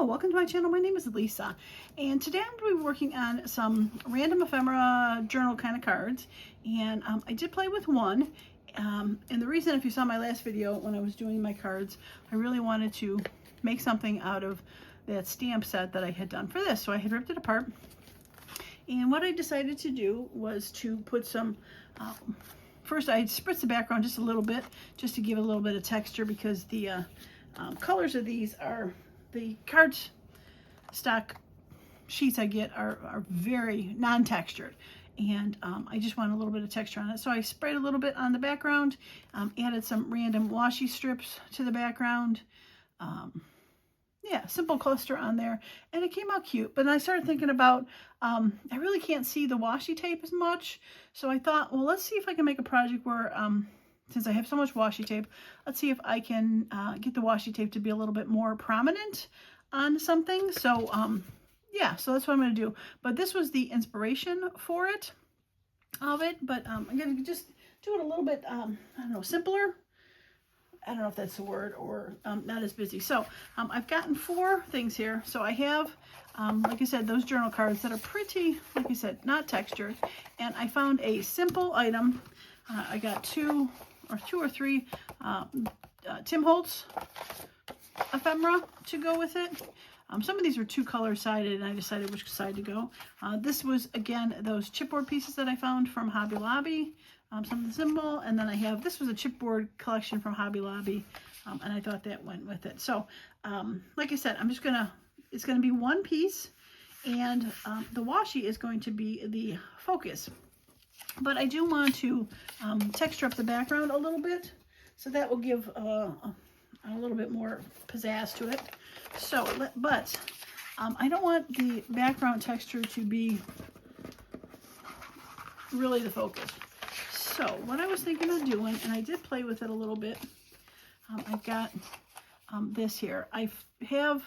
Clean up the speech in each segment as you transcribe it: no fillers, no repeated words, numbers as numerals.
Hello, welcome to my channel. My name is Lisa, and today I'm going to be working on some random ephemera journal kind of cards, and I did play with one, and the reason, if you saw my last video when I was doing my cards, I really wanted to make something out of that stamp set that I had done for this. So I had ripped it apart, and what I decided to do was to put some first I spritzed the background just a little bit just to give it a little bit of texture, because the colors of these are, the cardstock sheets I get are very non-textured, and I just want a little bit of texture on it. So I sprayed a little bit on the background, added some random washi strips to the background. Yeah, simple cluster on there, and it came out cute. But then I started thinking about, I really can't see the washi tape as much, so I thought, well, let's see if I can make a project where, since I have so much washi tape, let's see if I can get the washi tape to be a little bit more prominent on something. So, yeah, so that's what I'm going to do. But this was the inspiration for it, but I'm going to just do it a little bit, I don't know, simpler. I don't know if that's the word, or not as busy. So I've gotten 4 things here. So I have, like I said, those journal cards that are pretty, like I said, not textured. And I found a simple item. I got two or three Tim Holtz ephemera to go with it. Some of these were 2 color sided, and I decided which side to go. This was, again, those chipboard pieces that I found from Hobby Lobby. Something simple, and then I have, this was a chipboard collection from Hobby Lobby, and I thought that went with it. So, like I said, I'm just gonna, it's gonna be 1 piece, and the washi is going to be the focus. But I do want to texture up the background a little bit, so that will give a little bit more pizzazz to it. So, but I don't want the background texture to be really the focus. So what I was thinking of doing, and I did play with it a little bit, I've got this here. I have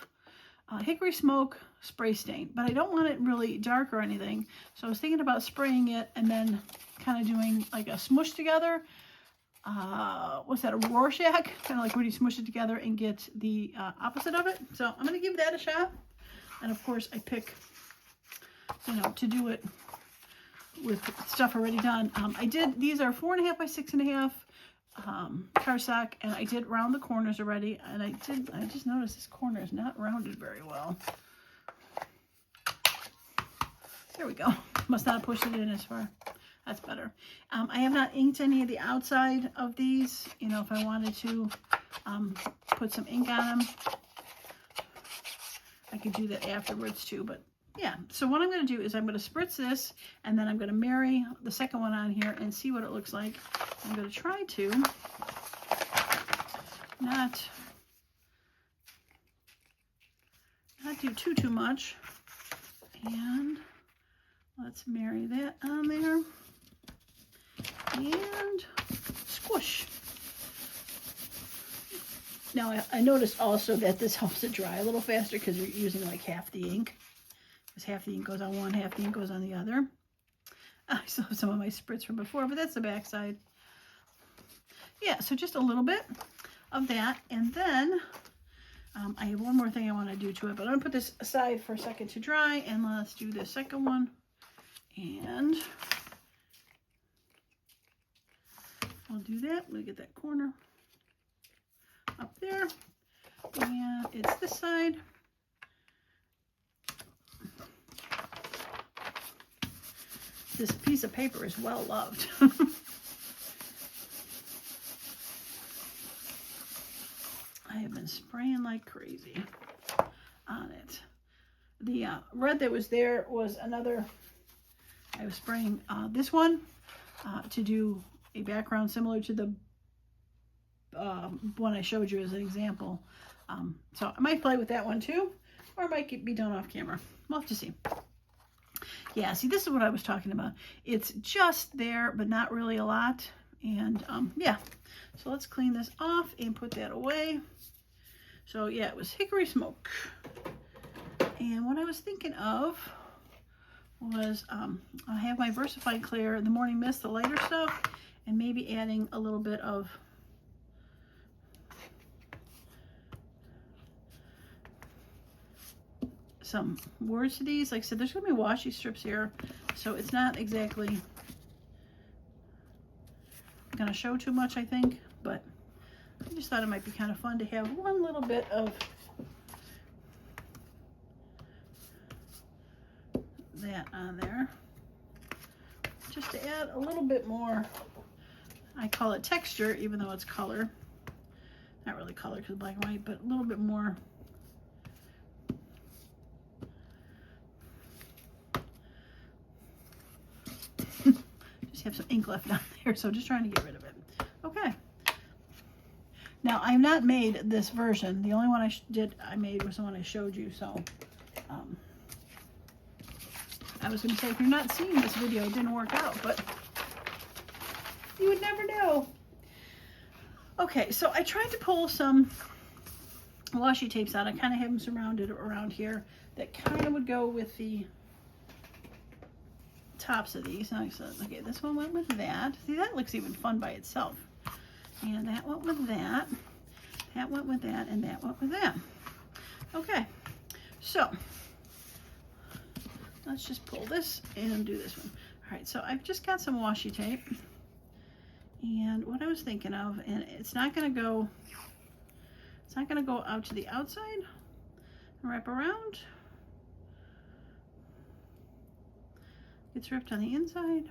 hickory smoke spray stain, but I don't want it really dark or anything. So I was thinking about spraying it and then kind of doing like a smush together. What's that, a Rorschach? Kind of like when you smush it together and get the opposite of it. So I'm going to give that a shot. And of course I pick, you know, to do it with stuff already done. I did, these are 4.5 by 6.5 cardstock, and I did round the corners already, and I just noticed this corner is not rounded very well. There we go. Must not have pushed it in as far. That's better. I have not inked any of the outside of these. You know, if I wanted to put some ink on them, I could do that afterwards too, but yeah. So what I'm going to do is I'm going to spritz this, and then I'm going to marry the second one on here and see what it looks like. I'm going to try to not do too much, and let's marry that on there and squish. Now I noticed also that this helps it dry a little faster because you're using like half the ink. Because half the ink goes on one, half the ink goes on the other. I still have some of my spritz from before, but that's the back side. Yeah, so just a little bit of that. And then I have one more thing I want to do to it, but I'm going to put this aside for a second to dry, and let's do the second one. And I'll do that. We'll get that corner up there. And it's this side. This piece of paper is well loved. I have been spraying like crazy on it. The red that was there was another, I was spraying this one to do a background similar to the one I showed you as an example. So I might play with that one too, or it might be done off camera. We'll have to see. Yeah, see, this is what I was talking about. It's just there, but not really a lot. And yeah, so let's clean this off and put that away. So yeah, it was hickory smoke. And what I was thinking of was I have my Versified Clear, the Morning Mist, the lighter stuff, and maybe adding a little bit of some words to these. Like I said, there's going to be washi strips here, so it's not exactly going to show too much, I think, but I just thought it might be kind of fun to have one little bit of that on there, just to add a little bit more, I call it texture, even though it's color. Not really color because black and white, but a little bit more just have some ink left on there, so just trying to get rid of it. Okay. Now, I've not made this version. The only one I made was the one I showed you, so I was going to say, if you're not seeing this video, it didn't work out, but you would never know. Okay, so I tried to pull some washi tapes out. I kind of have them surrounded around here that kind of would go with the tops of these. And I said, okay, this one went with that. See, that looks even fun by itself. And that went with that. That went with that, and that went with that. Okay, so let's just pull this and do this one. All right, so I've just got some washi tape. And what I was thinking of, and it's not going to go out to the outside and wrap around. It's ripped on the inside.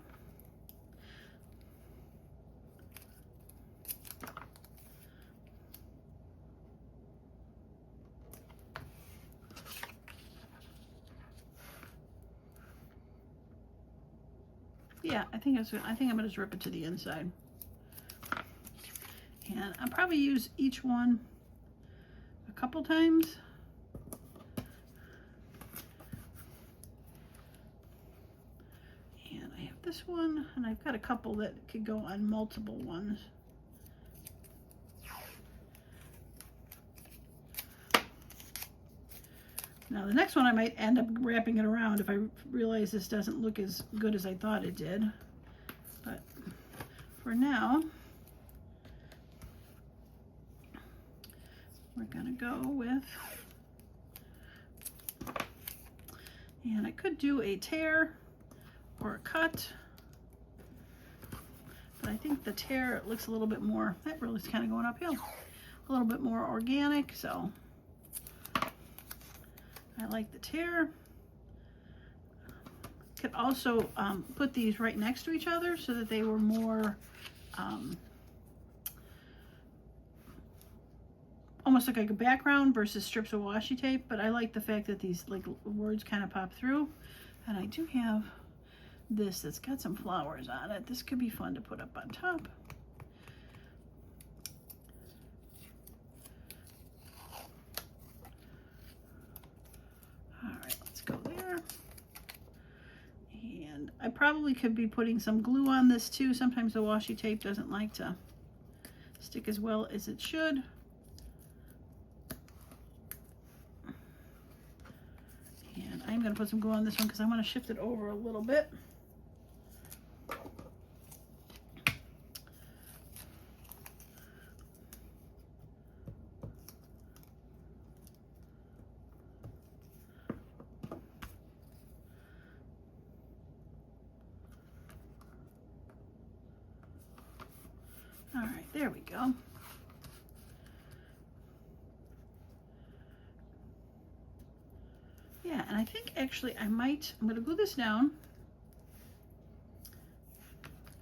Yeah, I think I'm gonna just rip it to the inside. And I'll probably use each one a couple times. And I have this one, and I've got a couple that could go on multiple ones. Now the next one I might end up wrapping it around if I realize this doesn't look as good as I thought it did. But for now, we're gonna go with, and I could do a tear or a cut, but I think the tear, it looks a little bit more, that really is kind of going uphill, a little bit more organic, so I like the tear. Could also put these right next to each other so that they were more almost like a background versus strips of washi tape, but I like the fact that these like words kind of pop through. And I do have this that's got some flowers on it. This could be fun to put up on top. All right, let's go there. And I probably could be putting some glue on this too. Sometimes the washi tape doesn't like to stick as well as it should. And I'm going to put some glue on this one because I want to shift it over a little bit. All right, there we go. Yeah, and I think actually I'm going to glue this down.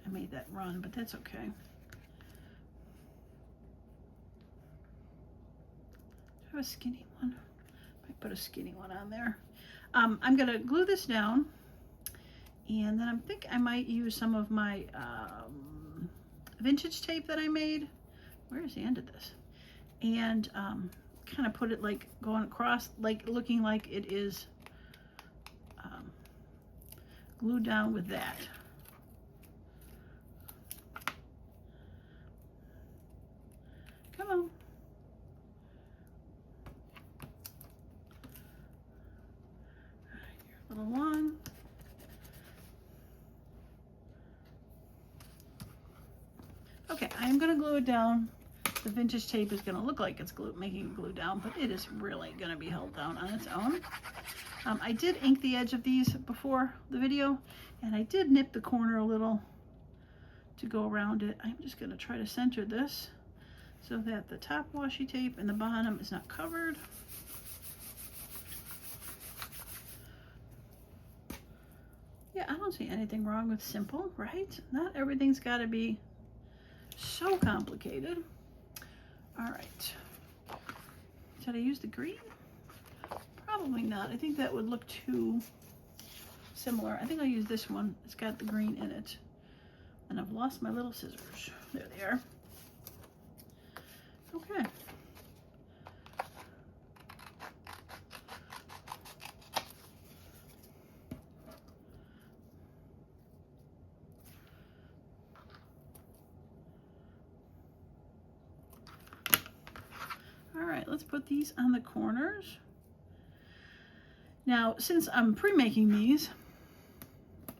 I made that run, but that's okay. Do I have a skinny one? Might put a skinny one on there. I'm going to glue this down, and then I think I might use some of my vintage tape that I made. Where's the end of this? And kind of put it like going across, like looking like it is glued down with that. Come on. Your little one. Okay, I'm going to glue it down The vintage tape is going to look like it's making it glue down, but it is really going to be held down on its own. I did ink the edge of these before the video, and I did nip the corner a little to go around it. I'm just going to try to center this so that the top washi tape and the bottom is not covered. Yeah, I don't see anything wrong with simple, right? Not everything's got to be so complicated. All right. Should I use the green? Probably not. I think that would look too similar. I think I'll use this one. It's got the green in it. And I've lost my little scissors. There they are. Okay. All right, let's put these on the corners. Now, since I'm pre-making these,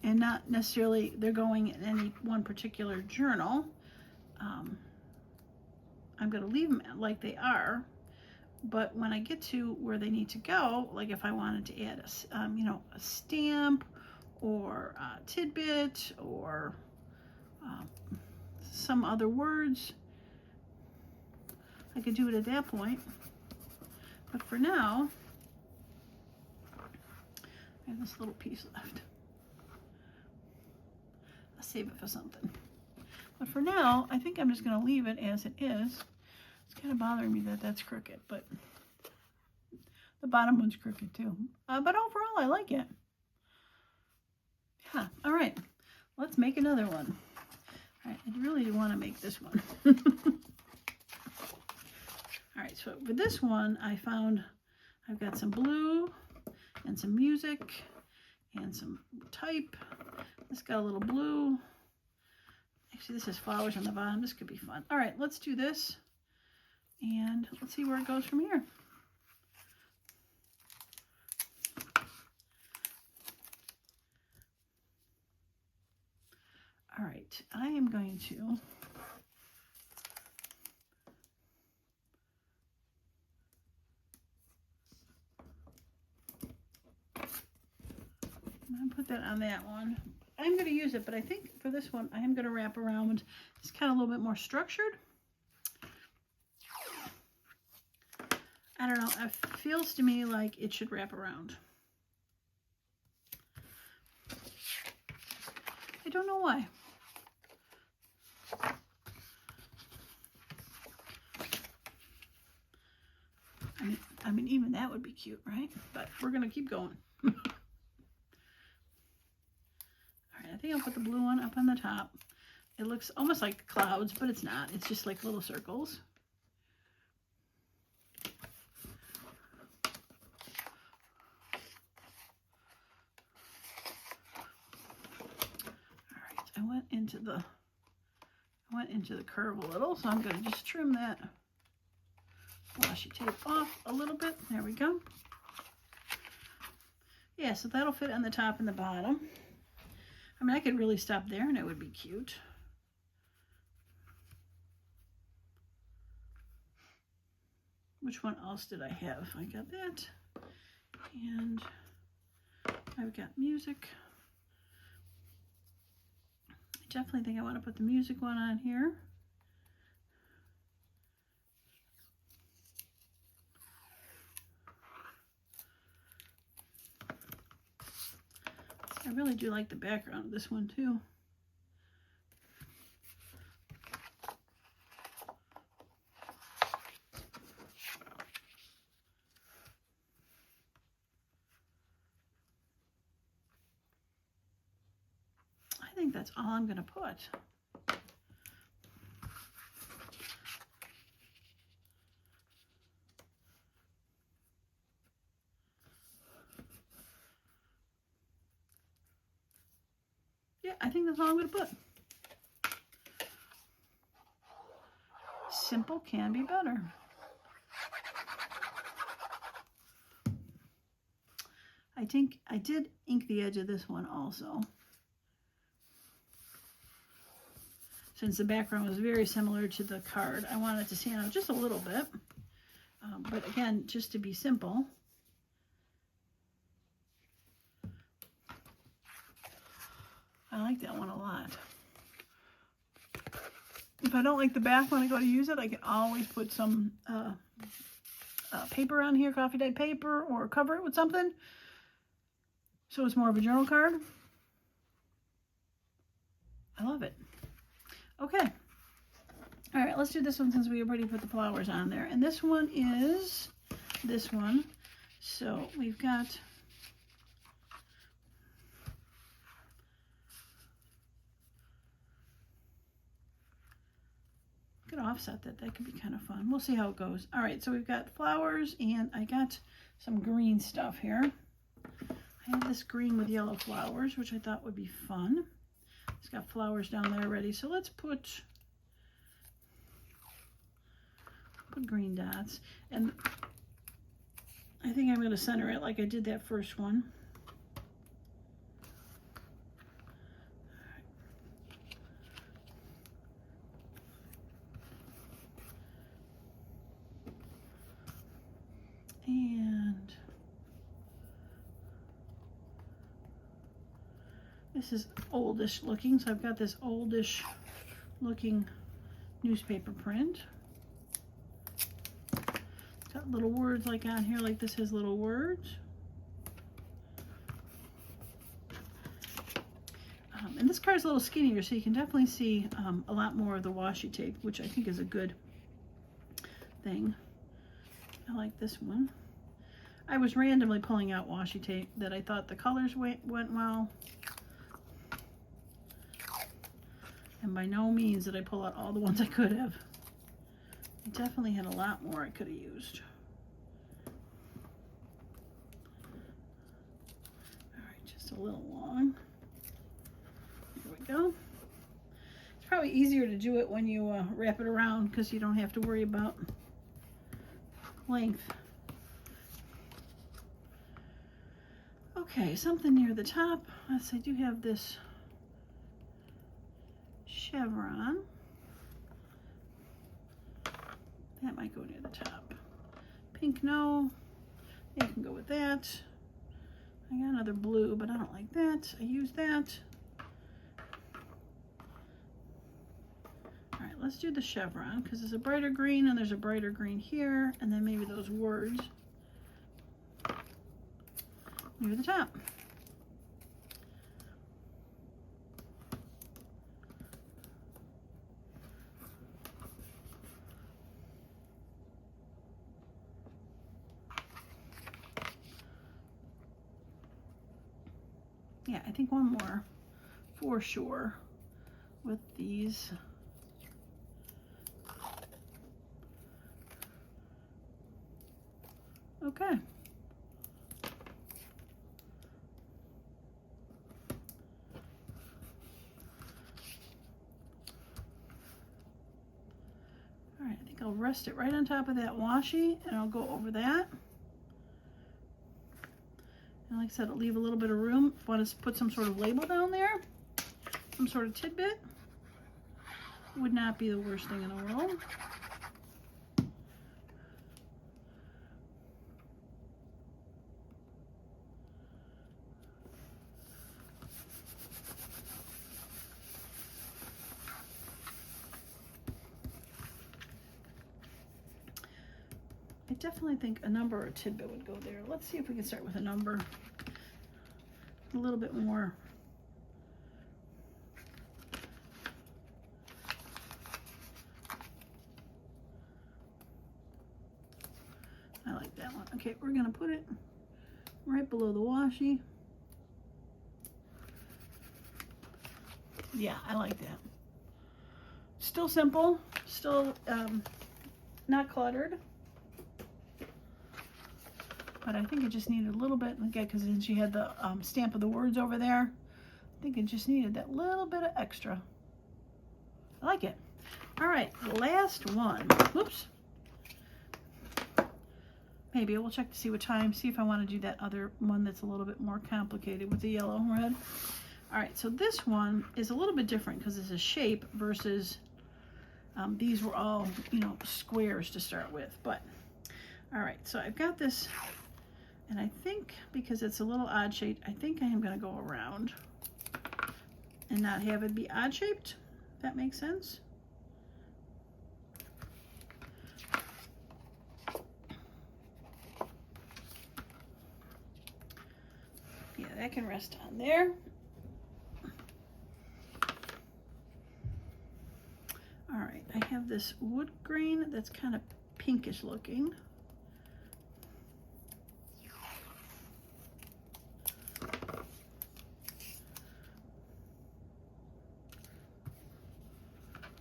and not necessarily they're going in any one particular journal, I'm going to leave them like they are. But when I get to where they need to go, like if I wanted to add a stamp or a tidbit or some other words, I could do it at that point. But for now, I have this little piece left. I'll save it for something. But for now, I think I'm just going to leave it as it is. It's kind of bothering me that that's crooked, but the bottom one's crooked too. But overall, I like it. Yeah, all right. Let's make another one. All right, I really do want to make this one. All right, so for this one, I found I've got some blue and some music and some type. This got a little blue. Actually, this has flowers on the bottom. This could be fun. All right, let's do this. And let's see where it goes from here. All right, I am going to put that on that one. I'm going to use it, but I think for this one, I am going to wrap around. It's kind of a little bit more structured. I don't know. It feels to me like it should wrap around. I don't know why. I mean, even that would be cute, right? But we're going to keep going. I think I'll put the blue one up on the top. It looks almost like clouds, but it's not. It's just like little circles. All right, I went into the curve a little, so I'm going to just trim that washi tape off a little bit. There we go. Yeah, so that'll fit on the top and the bottom. I mean, I could really stop there and it would be cute. Which one else did I have? I got that. And I've got music. I definitely think I want to put the music one on here. I really do like the background of this one too. I think that's all I'm going to put. Yeah, I think that's all I'm going to put. Simple can be better. I think I did ink the edge of this one also. since the background was very similar to the card, I wanted to stand out just a little bit. But again, just to be simple. I like that one a lot. If I don't like the back when I go to use it, I can always put some paper on here, coffee dyed paper, or cover it with something. So it's more of a journal card. I love it. Okay. All right, let's do this one since we already put the flowers on there. And this one is this one. So we've got could offset that. That could be kind of fun. We'll see how it goes. All right, so we've got flowers, and I got some green stuff here. I have this green with yellow flowers, which I thought would be fun. It's got flowers down there already. So let's put green dots. And I think I'm going to center it like I did that first one. And this is oldish looking, so I've got this oldish looking newspaper print. It's got little words like on here, like this has little words. And this card's a little skinnier, so you can definitely see a lot more of the washi tape, which I think is a good thing. I like this one. I was randomly pulling out washi tape that I thought the colors went well. And by no means did I pull out all the ones I could have. I definitely had a lot more I could have used. All right, just a little long. There we go. It's probably easier to do it when you wrap it around because you don't have to worry about length. Okay, something near the top. Yes, I do have this chevron. That might go near the top. Pink, no. Yeah, I can go with that. I got another blue, but I don't like that. I use that. All right, let's do the chevron because there's a brighter green and there's a brighter green here, and then maybe those words near the top. Yeah, I think one more for sure with these. Okay. All right, I think I'll rest it right on top of that washi, and I'll go over that. And like I said, I'll leave a little bit of room if I want to put some sort of label down there, some sort of tidbit. Would not be the worst thing in the world. I definitely think a number or a tidbit would go there. Let's see if we can start with a number. A little bit more. I like that one. Okay, we're going to put it right below the washi. Yeah, I like that. Still simple, still not cluttered. But I think it just needed a little bit, again, because then she had the stamp of the words over there. I think it just needed that little bit of extra. I like it. All right, last one. Whoops. Maybe we'll check to see what time, see if I want to do that other one that's a little bit more complicated with the yellow and red. All right, so this one is a little bit different because it's a shape versus these were all, you know, squares to start with. But all right, so I've got this, and I think because it's a little odd shaped, I think I am going to go around and not have it be odd shaped. If that makes sense. Yeah, that can rest on there. All right, I have this wood grain that's kind of pinkish looking.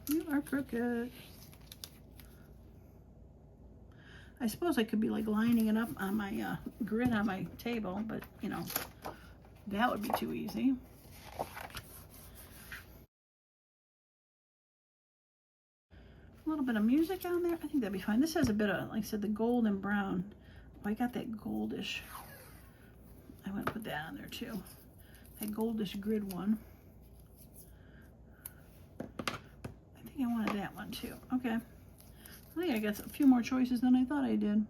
You are crooked. I suppose I could be like lining it up on my grid on my table, but you know, that would be too easy. A little bit of music on there. I think that'd be fine. This has a bit of, like I said, the gold and brown. Oh, I got that goldish. I want to put that on there too. That goldish grid one. I think I wanted that one too. Okay. I think I got a few more choices than I thought I did.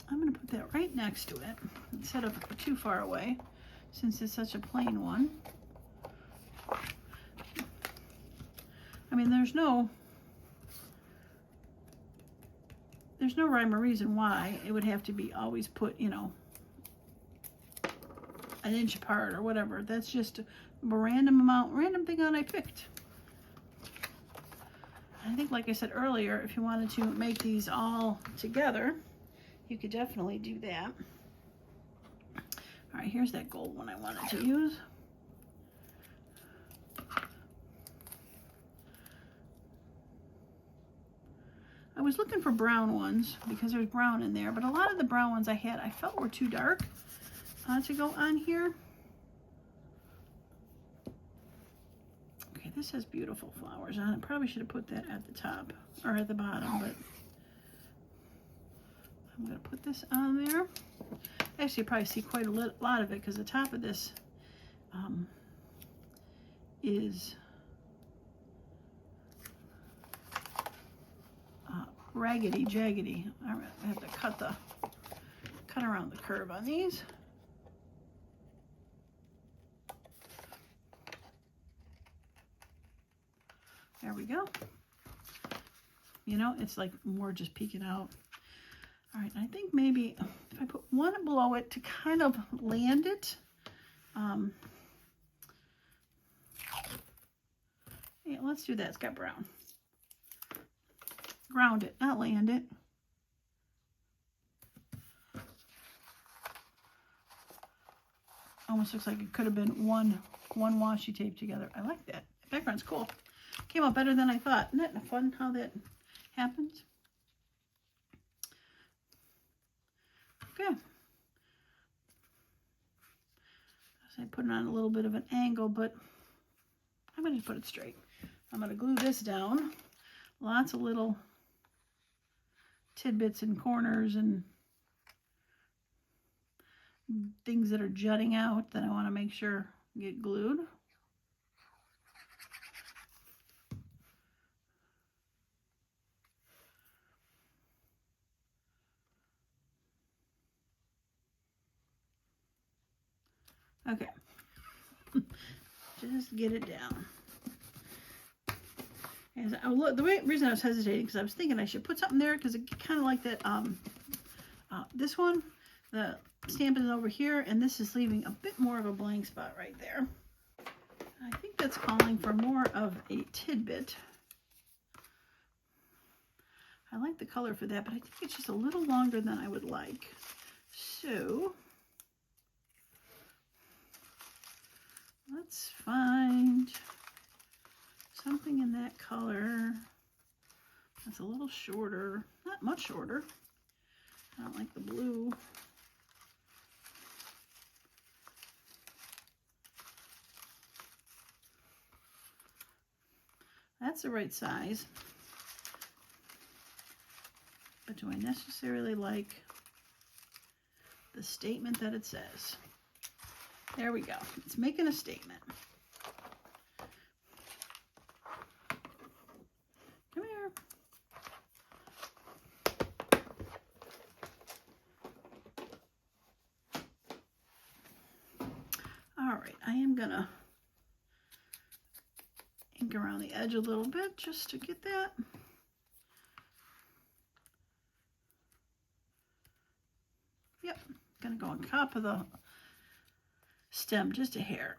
I'm going to put that right next to it instead of too far away, since it's such a plain one. I mean, there's no rhyme or reason why it would have to be always put, you know, an inch apart or whatever. That's just a random thing that I picked. I think, like I said earlier, if you wanted to make these all together, you could definitely do that. All right, here's that gold one I wanted to use. I was looking for brown ones because there's brown in there, but a lot of the brown ones I had, I felt were too dark to go on here. Okay, this has beautiful flowers on it. Probably should have put that at the top or at the bottom, but I'm going to put this on there. Actually, you probably see quite a lot of it because the top of this is raggedy, jaggedy. I have to cut around the curve on these. There we go. You know, it's like more just peeking out. All right, I think maybe if I put one below it to kind of land it. Yeah, let's do that. It's got brown. Ground it, not land it. Almost looks like it could have been one washi tape together. I like that. The background's cool. Came out better than I thought. Isn't that fun how that happens? Okay. So I put it on a little bit of an angle, but I'm going to put it straight. I'm going to glue this down. Lots of little tidbits and corners and things that are jutting out that I want to make sure get glued. Okay, just get it down. And the reason I was hesitating because I was thinking I should put something there because it kind of like that. This one, the stamp is over here, and this is leaving a bit more of a blank spot right there. I think that's calling for more of a tidbit. I like the color for that, but I think it's just a little longer than I would like. So let's find something in that color that's a little shorter, not much shorter. I don't like the blue. That's the right size. But do I necessarily like the statement that it says. There we go. It's making a statement. Come here. All right, I am gonna ink around the edge a little bit just to get that. Yep, gonna go on top of the stem just a hair.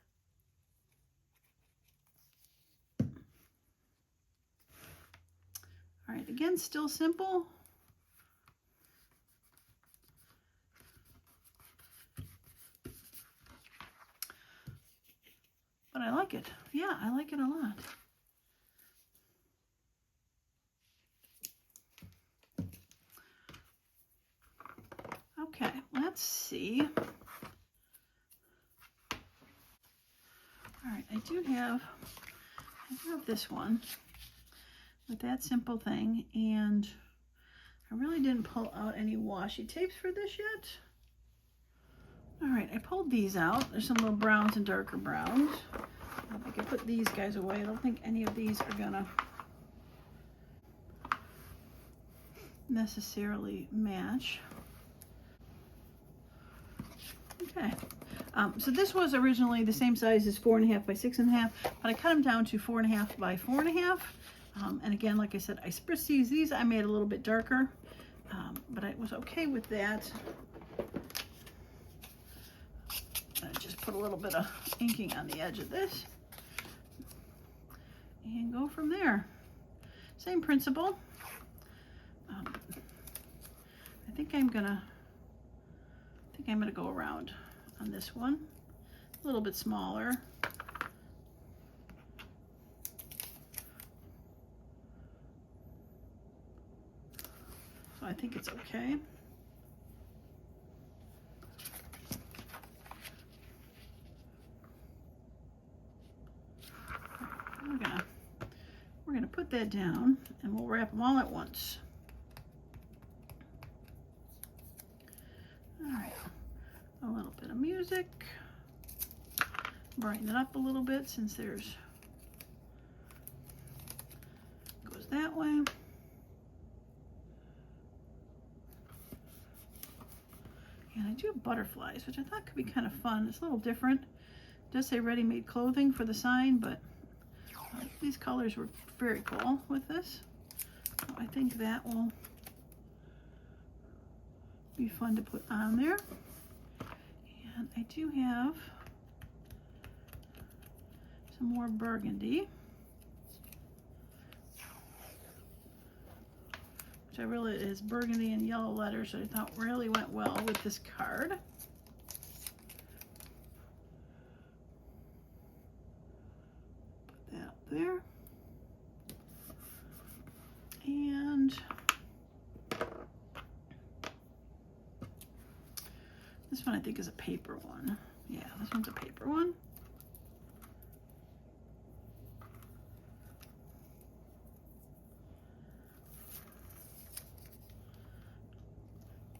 All right, again, still simple. But I like it. Yeah, I like it a lot. Okay, let's see. All right, I do have this one with that simple thing, and I really didn't pull out any washi tapes for this yet. All right, I pulled these out. There's some little browns and darker browns. I can put these guys away. I don't think any of these are gonna necessarily match. Okay, so this was originally the same size as 4.5 by 6.5, but I cut them down to 4.5 by 4.5. And again, like I said, I spritzed these I made a little bit darker, but I was okay with that. I just put a little bit of inking on the edge of this and go from there. Same principle. I think I'm gonna go around on this one, a little bit smaller. So I think it's okay. We're gonna put that down and we'll wrap them all at once. All right, a little bit of music. Brighten it up a little bit since goes that way. And I do have butterflies, which I thought could be kind of fun. It's a little different. It does say ready-made clothing for the sign, but these colors were very cool with this. So I think that will be fun to put on there. And I do have some more burgundy, which I really is burgundy and yellow letters, so I thought really went well with this card. Put that up there. And this one I think is a paper one. Yeah, this one's a paper one.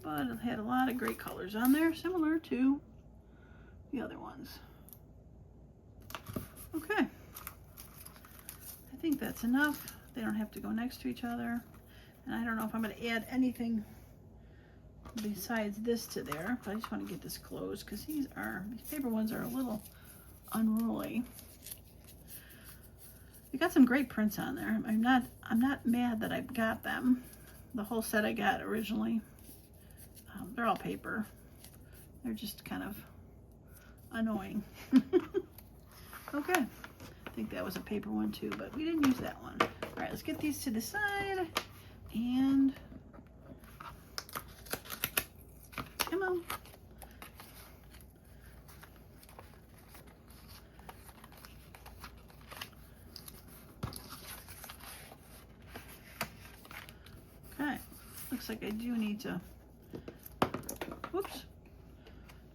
But it had a lot of great colors on there, similar to the other ones. Okay, I think that's enough. They don't have to go next to each other. And I don't know if I'm going to add anything besides this to there, but I just want to get this closed because these paper ones are a little unruly. They got some great prints on there. I'm not mad that I got them. The whole set I got originally. They're all paper. They're just kind of annoying. Okay, I think that was a paper one too, but we didn't use that one. All right, let's get these to the side and come on. Okay, looks like I do need to, whoops,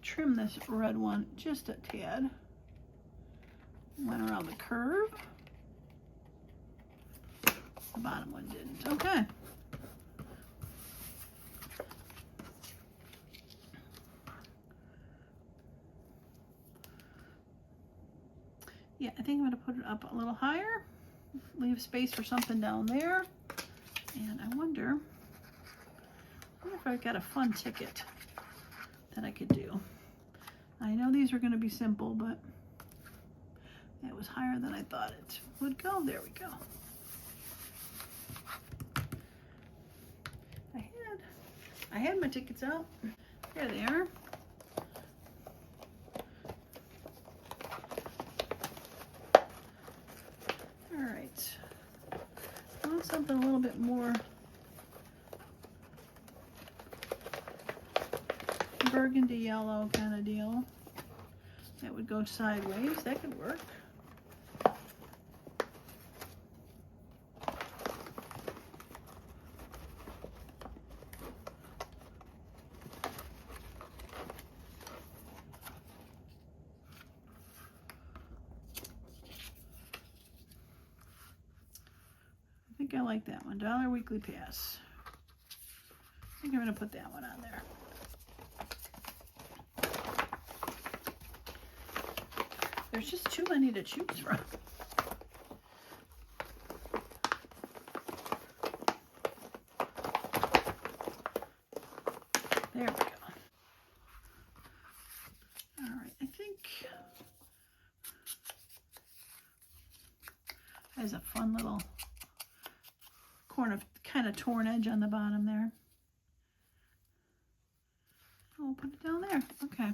trim this red one just a tad. Went around the curve. The bottom one didn't. Okay. Yeah, I think I'm going to put it up a little higher, leave space for something down there. And I wonder if I've got a fun ticket that I could do. I know these are going to be simple, but it was higher than I thought it would go. There we go. I had my tickets out. There they are. All right. I want something a little bit more burgundy yellow kind of deal. That would go sideways. That could work. I think I like that one. $1 weekly pass. I think I'm going to put that one on there. There's just too many to choose from. There we go. All right, I think there's a fun little corner of kind of torn edge on the bottom there. I'll put it down there. Okay.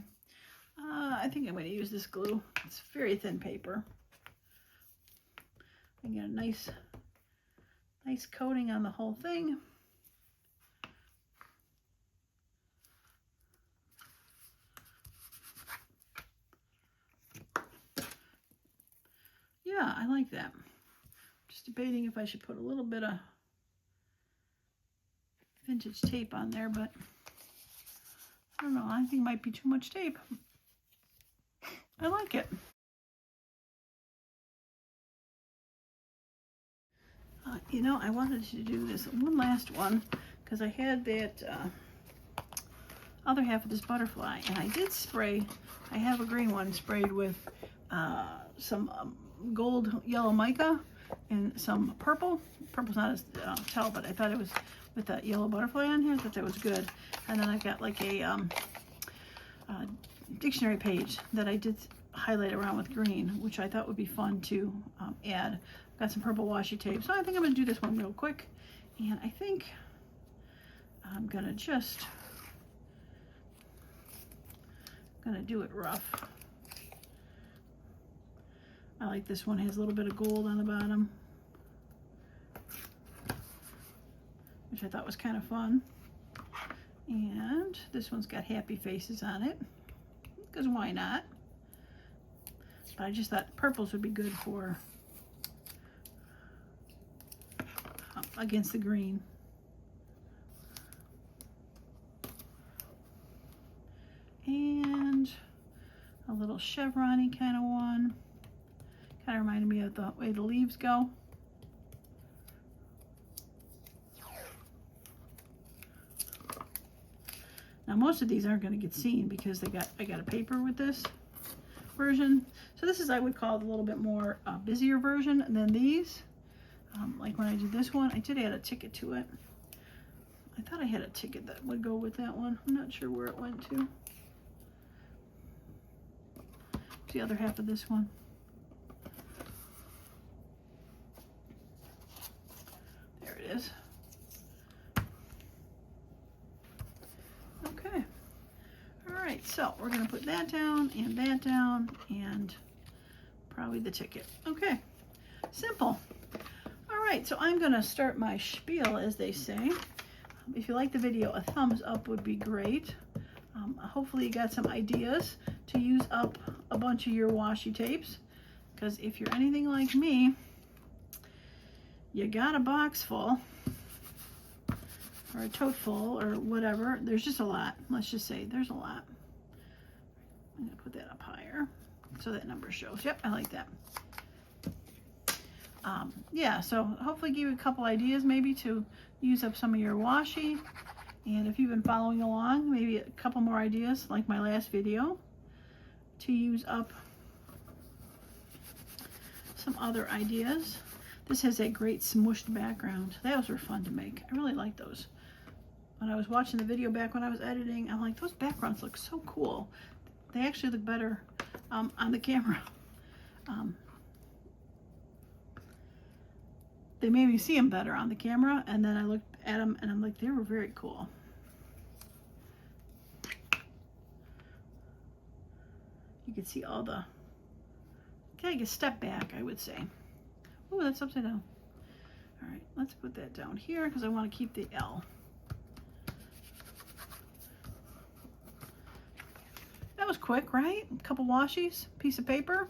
I think I'm going to use this glue. It's very thin paper. I get a nice coating on the whole thing. Yeah, I like that. Just debating if I should put a little bit of vintage tape on there, but I don't know. I think it might be too much tape. I like it. You know, I wanted to do this one last one because I had that other half of this butterfly, and I did spray. I have a green one sprayed with some gold yellow mica and some purple. Purple's not as tell, but I thought it was with that yellow butterfly on here. I thought that was good. And then I've got like a dictionary page that I did highlight around with green, which I thought would be fun to add. I've got some purple washi tape, so I think I'm going to do this one real quick, and I think I'm going to do it rough. I like this one. It has a little bit of gold on the bottom, which I thought was kind of fun. And this one's got happy faces on it, because why not? But I just thought purples would be good for against the green. And a little chevron-y kind of one. Kind of reminded me of the way the leaves go. Now most of these aren't going to get seen because I got a paper with this version. So this is, I would call it a little bit more busier version than these. Like when I did this one, I did add a ticket to it. I thought I had a ticket that would go with that one. I'm not sure where it went to. It's the other half of this one. There it is. Okay. All right, so we're going to put that down and probably the ticket. Okay, simple. All right, so I'm going to start my spiel, as they say. If you like the video, a thumbs up would be great. Hopefully you got some ideas to use up a bunch of your washi tapes, because if you're anything like me, you got a box full or a tote full or whatever. There's just a lot. Let's just say there's a lot. I'm going to put that up higher so that number shows. Yep, I like that. Yeah, so hopefully give you a couple ideas maybe to use up some of your washi. And if you've been following along, maybe a couple more ideas like my last video to use up some other ideas. This has a great smooshed background. Those were fun to make. I really like those. When I was watching the video back when I was editing, I'm like, those backgrounds look so cool. They actually look better on the camera. They made me see them better on the camera, and then I looked at them and I'm like, they were very cool. You can see all the, okay, a step back, I would say. Oh, that's upside down. All right, let's put that down here because I want to keep the L. That was quick, right? A couple washies, piece of paper,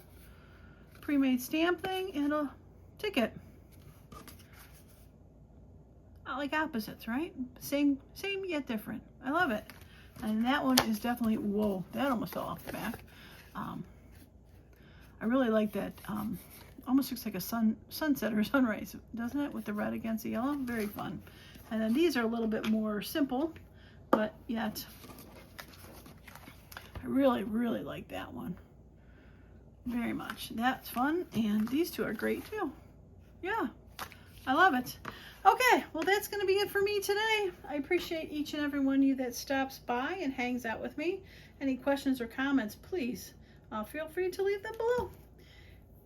pre-made stamp thing, and a ticket. Not like opposites, right? Same yet different. I love it. And that one is definitely, whoa, that almost fell off the back. I really like that. Almost looks like a sunset or sunrise, doesn't it? With the red against the yellow, very fun. And then these are a little bit more simple, but yet I really, really like that one very much. That's fun, and these two are great too. Yeah, I love it. Okay, well, that's going to be it for me today. I appreciate each and every one of you that stops by and hangs out with me. Any questions or comments, please feel free to leave them below.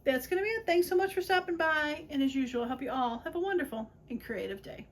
That's going to be it. Thanks so much for stopping by, and as usual, I hope you all have a wonderful and creative day.